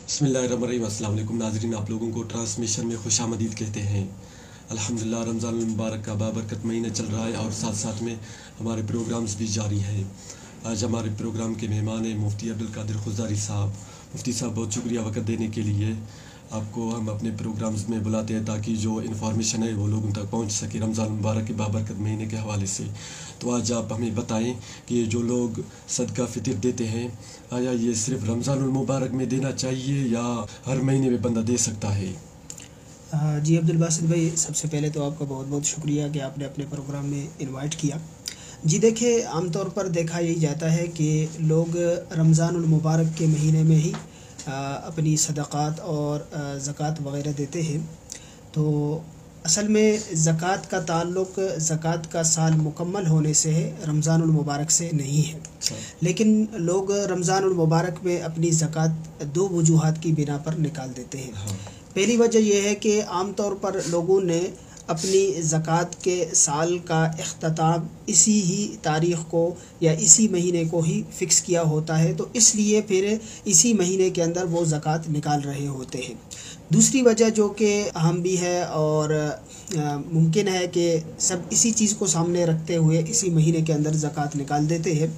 बिस्मिल्लाहिर्रहमानिर्रहीम। अस्सलाम वालेकुम नाज़रीन, आप लोगों को ट्रांसमिशन में खुशामदीद कहते हैं। अल्हम्दुलिल्लाह रमज़ान मुबारक का बाबरकत महीना चल रहा है और साथ साथ में हमारे प्रोग्राम्स भी जारी हैं। आज हमारे प्रोग्राम के मेहमान हैं मुफ्ती अब्दुल कादिर खुजारी साहब। मुफ्ती साहब, बहुत शुक्रिया वक़्त देने के लिए। आपको हम अपने प्रोग्राम्स में बुलाते हैं ताकि जो इन्फॉर्मेशन है वो लोगों तक पहुंच सके रमज़ान मुबारक के बाबरकत महीने के हवाले से। तो आज आप हमें बताएं कि जो लोग सदका फ़ितर देते हैं, आया ये सिर्फ रमज़ान मुबारक में देना चाहिए या हर महीने में बंदा दे सकता है? जी अब्दुल बासित भाई, सबसे पहले तो आपका बहुत बहुत शुक्रिया कि आपने अपने प्रोग्राम में इनवाइट किया। जी देखिए, आमतौर पर देखा यही जाता है कि लोग रमज़ानुल मुबारक के महीने में ही अपनी सदक़ात और ज़कात वग़ैरह देते हैं। तो असल में ज़कात का ताल्लुक़ ज़कात का साल मुकम्मल होने से है, रमज़ानुल मुबारक से नहीं है। लेकिन लोग रमज़ानुल मुबारक में अपनी ज़कात दो वजूहात की बिना पर निकाल देते हैं। पहली वजह यह है कि आम तौर पर लोगों ने अपनी ज़कात के साल का इख्तिताम इसी ही तारीख़ को या इसी महीने को ही फ़िक्स किया होता है, तो इसलिए फिर इसी महीने के अंदर वो ज़कात निकाल रहे होते हैं। दूसरी वजह जो कि अहम भी है और मुमकिन है कि सब इसी चीज़ को सामने रखते हुए इसी महीने के अंदर ज़कात निकाल देते हैं,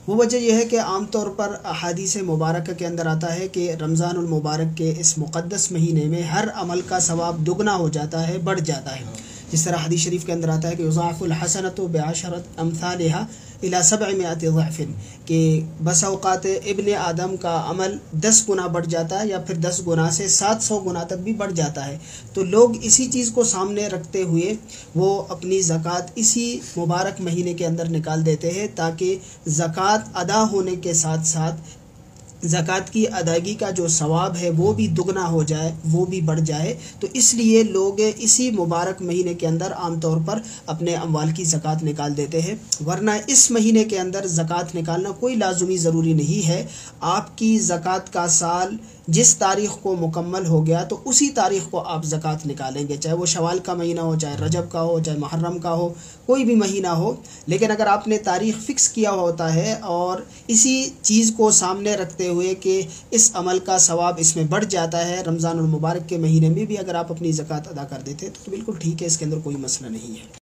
वो वजह यह है कि आम तौर पर अहादीस मुबारक के अंदर आता है कि रमज़ानुल मुबारक के इस मुक़द्दस महीने में हर अमल का सवाब दुगना हो जाता है, बढ़ जाता है। जिस तरह हदीस शरीफ के अंदर आता है कि युज़ाफ़ुल हसनतु बिअशरत अम्सालिहा इला 700 ज़िअफ़िन, कि बस औक़ात इब्ने आदम का अमल 10 गुना बढ़ जाता है या फिर 10 गुना से 700 गुना तक भी बढ़ जाता है। तो लोग इसी चीज़ को सामने रखते हुए वो अपनी ज़कात इसी मुबारक महीने के अंदर निकाल देते हैं ताकि ज़कात अदा होने के साथ साथ ज़कात की अदायगी का जो सवाब है वो भी दुगना हो जाए, वो भी बढ़ जाए। तो इसलिए लोग इसी मुबारक महीने के अंदर आम तौर पर अपने अमवाल की ज़कात निकाल देते हैं, वरना इस महीने के अंदर ज़कात निकालना कोई लाज़मी ज़रूरी नहीं है। आपकी ज़कात का साल जिस तारीख़ को मुकम्मल हो गया तो उसी तारीख़ को आप ज़कात निकालेंगे, चाहे वो शवाल का महीना हो, चाहे रजब का हो, चाहे मुहर्रम का हो, कोई भी महीना हो। लेकिन अगर आपने तारीख़ फ़िक्स किया होता है और इसी चीज़ को सामने रखते हुए कि इस अमल का सवाब इसमें बढ़ जाता है, रमज़ानुल मुबारक के महीने में भी अगर आप अपनी ज़कात अदा कर देते हैं तो बिल्कुल ठीक है, इसके अंदर कोई मसला नहीं है।